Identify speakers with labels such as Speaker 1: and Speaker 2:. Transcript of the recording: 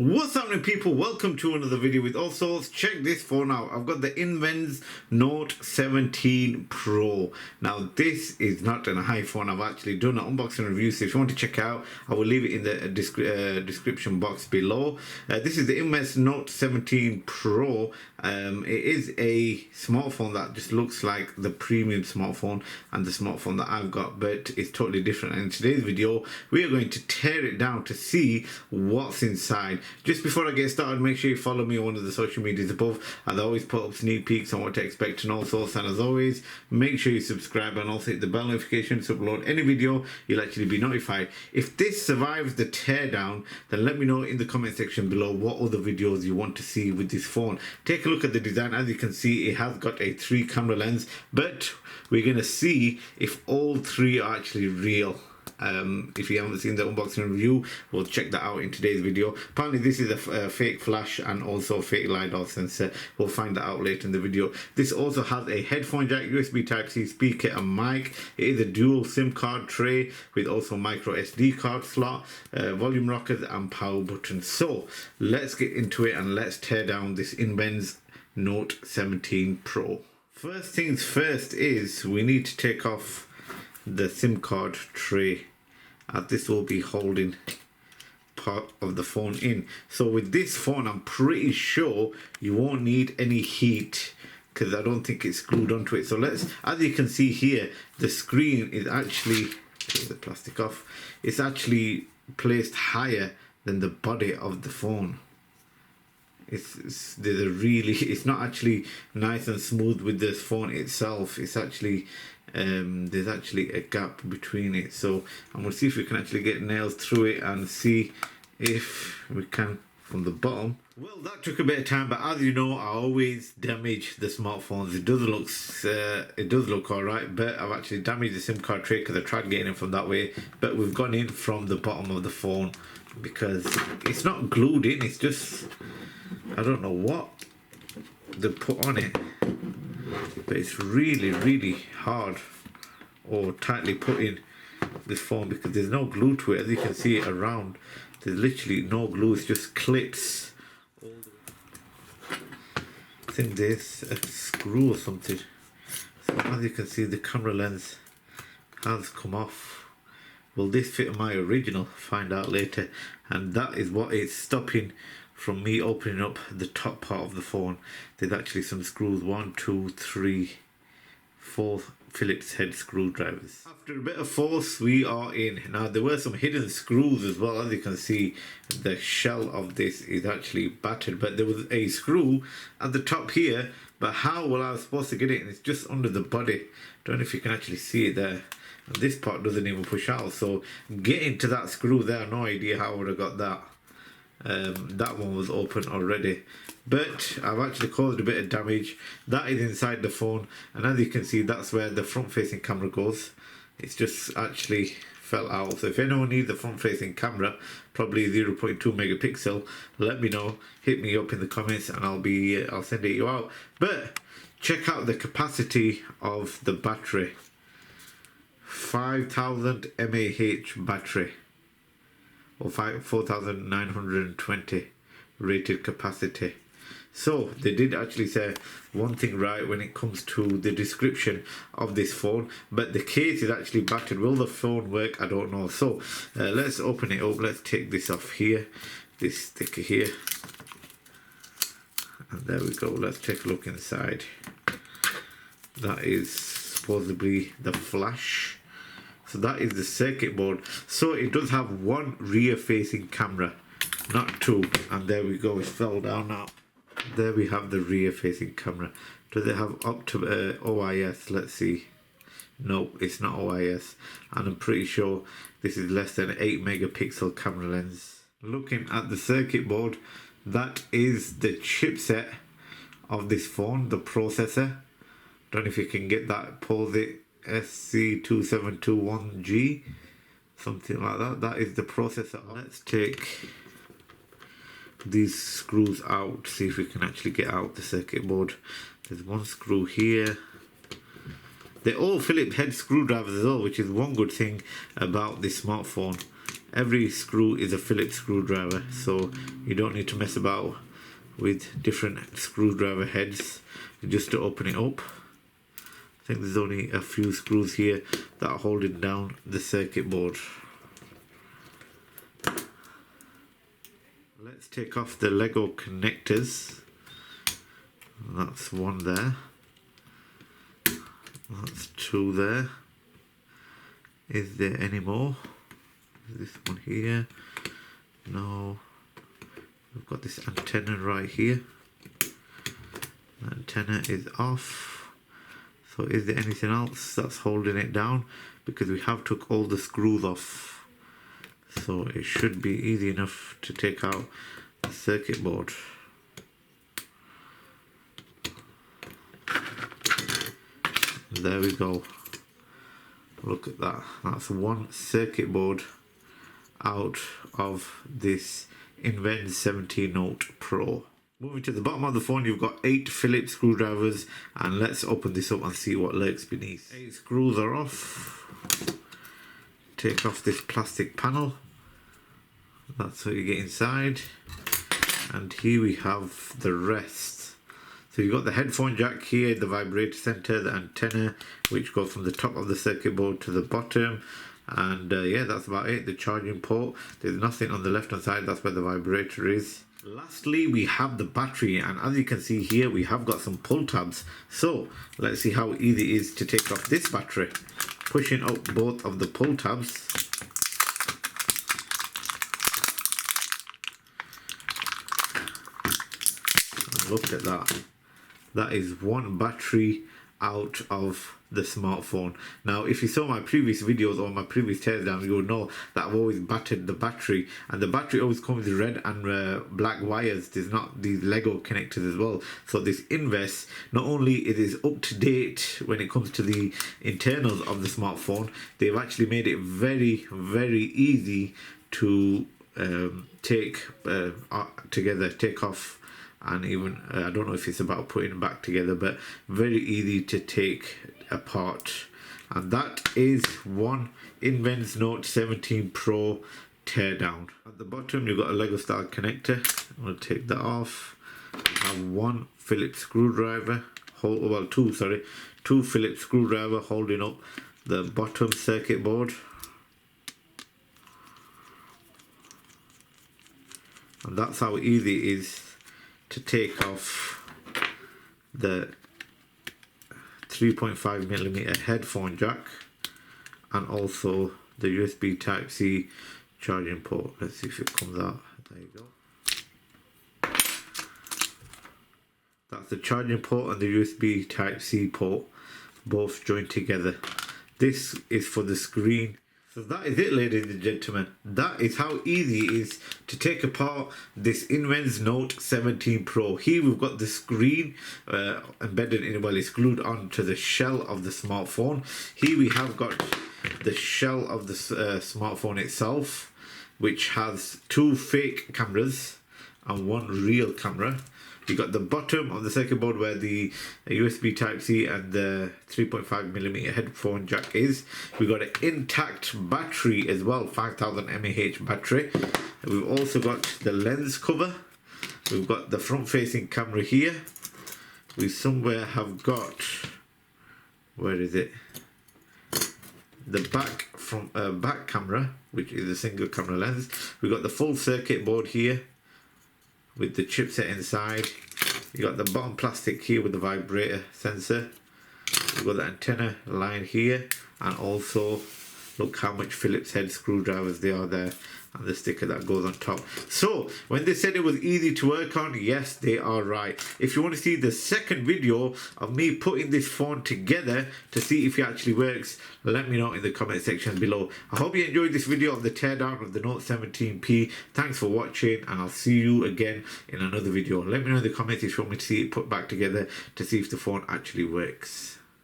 Speaker 1: What's happening, people? Welcome to another video with Allsortzz. Check this phone out. I've got the Invens Note 17 Pro. Now this is not an iPhone. I've actually done an unboxing review, so if you want to check out, I will leave it in the description box below. This is the Invens Note 17 Pro. It is a smartphone that just looks like the premium smartphone and the smartphone that I've got, but it's totally different. And in today's video, we are going to tear it down to see what's inside. Just before I get started, make sure you follow me on one of the social medias above. As I always put up sneak peeks on what to expect and all sorts. And as always, make sure you subscribe and also hit the bell notification to upload any video. You'll actually be notified. If this survives the teardown, then let me know in the comment section below what other videos you want to see with this phone. Take a look at the design. As you can see, it has got a 3-camera lens, but we're going to see if all 3 are actually real. If you haven't seen the unboxing review, we'll check that out in today's video. Apparently this is a fake flash and also a fake LiDAR sensor. We'll find that out later in the video. This also has a headphone jack, USB Type-C speaker and mic. It is a dual SIM card tray with also micro SD card slot, volume rockers and power buttons. So let's get into it and let's tear down this Invens Note 17 Pro. First things first is we need to take off the SIM card tray, as this will be holding part of the phone in. So with this phone, I'm pretty sure you won't need any heat because I don't think it's glued onto it. So let's, as you can see here, the screen is actually, take the plastic off, it's actually placed higher than the body of the phone. It's not actually nice and smooth with this phone itself. It's actually there's actually a gap between it, so I'm gonna see if we can actually get nails through it and see if we can from the bottom. Well, that took a bit of time, but as you know, I always damage the smartphones. It does look all right, but I've actually damaged the SIM card tray because I tried getting in from that way, but we've gone in from the bottom of the phone because it's not glued in. It's just, I don't know what they put on it, but it's really hard or tightly put in this phone because there's no glue to it. As you can see it around, there's literally no glue. It's just clips. I think there's a screw or something. So as you can see, the camera lens has come off. Will this fit my original? Find out later. And that is what is stopping from me opening up the top part of the phone. There's actually some screws, 1, 2, 3, 4 Phillips head screwdrivers. After a bit of force, we are in. Now there were some hidden screws as well. As you can see, the shell of this is actually battered, but there was a screw at the top here, but how will I was supposed to get it? And it's just under the body. Don't know if you can actually see it there. And this part doesn't even push out, so getting to that screw there, no idea how I would have got that. That one was open already, but I've actually caused a bit of damage. That is inside the phone, and as you can see, that's where the front facing camera goes. It's just actually fell out. So if anyone needs a front facing camera, probably 0.2 megapixel, let me know, hit me up in the comments and I'll send it you out. But check out the capacity of the battery. 5000 mAh battery, or 4920 rated capacity. So they did actually say one thing right when it comes to the description of this phone, but the case is actually battered. Will the phone work? I don't know. So let's open it up. Let's take this off here, this sticker here, and there we go. Let's take a look inside. That is supposedly the flash. So that is the circuit board. So it does have 1 rear facing camera, not 2. And there we go, it fell down now. There we have the rear facing camera. Does it have OIS? Let's see. No, it's not OIS. And I'm pretty sure this is less than 8 megapixel camera lens. Looking at the circuit board, that is the chipset of this phone, the processor. Don't know if you can get that, pause it. SC2721G, something like that. That is the processor. Let's take these screws out, see if we can actually get out the circuit board. There's one screw here. They're all Phillips head screwdrivers as well, which is one good thing about this smartphone. every screw is a Phillips screwdriver, so you don't need to mess about with different screwdriver heads just to open it up. I think there's only a few screws here that are holding down the circuit board. Let's take off the Lego connectors. That's one there. That's two there. Is there any more? This one here. No. We've got this antenna right here. The antenna is off. So is there anything else that's holding it down? Because we have took all the screws off. So it should be easy enough to take out the circuit board. There we go. Look at that. That's one circuit board out of this Invens 17 Note Pro. Moving to the bottom of the phone, you've got 8 Phillips screwdrivers, and let's open this up and see what lurks beneath. 8 screws are off. Take off this plastic panel. That's what you get inside. And here we have the rest. So you've got the headphone jack here, the vibrator center, the antenna, which goes from the top of the circuit board to the bottom. And yeah, that's about it. The charging port. There's nothing on the left hand side. That's where the vibrator is. Lastly, we have the battery, and as you can see here, we have got some pull tabs. So let's see how easy it is to take off this battery. Pushing up both of the pull tabs. And look at that. That is one battery out of the smartphone. Now, if you saw my previous videos or my previous teardown, you will know that I've always battered the battery, and the battery always comes with red and black wires. There's not these Lego connectors as well. So this Invens, not only it is up to date when it comes to the internals of the smartphone, they've actually made it very, very easy to take together, take off. And even I don't know if it's about putting them back together, but very easy to take apart. And that is one Invens Note 17 Pro teardown. At the bottom you've got a Lego style connector. I'm going to take that off. We have one Phillips screwdriver, two Phillips screwdriver holding up the bottom circuit board. And that's how easy it is to take off the 3.5mm headphone jack, and also the USB Type-C charging port. Let's see if it comes out. There you go. That's the charging port and the USB Type-C port, both joined together. This is for the screen. So that is it, ladies and gentlemen. That is how easy it is to take apart this Invens Note 17 Pro. Here we've got the screen embedded in, well, it's glued onto the shell of the smartphone. Here we have got the shell of the smartphone itself, which has 2 fake cameras and 1 real camera. You got the bottom of the circuit board where the USB Type-C and the 3.5mm headphone jack is. We got an intact battery as well, 5000 mAh battery. And we've also got the lens cover. We've got the front-facing camera here. We somewhere have got, where is it? The back camera, which is a single camera lens. We've got the full circuit board here with the chipset inside. You got the bottom plastic here with the vibrator sensor. You've got the antenna line here, and also look how much Phillips head screwdrivers they are there, and the sticker that goes on top. So when they said it was easy to work on, yes, they are right. If you want to see the second video of me putting this phone together to see if it actually works, let me know in the comment section below. I hope you enjoyed this video of the teardown of the Note 17P. Thanks for watching, and I'll see you again in another video. Let me know in the comments if you want me to see it put back together to see if the phone actually works.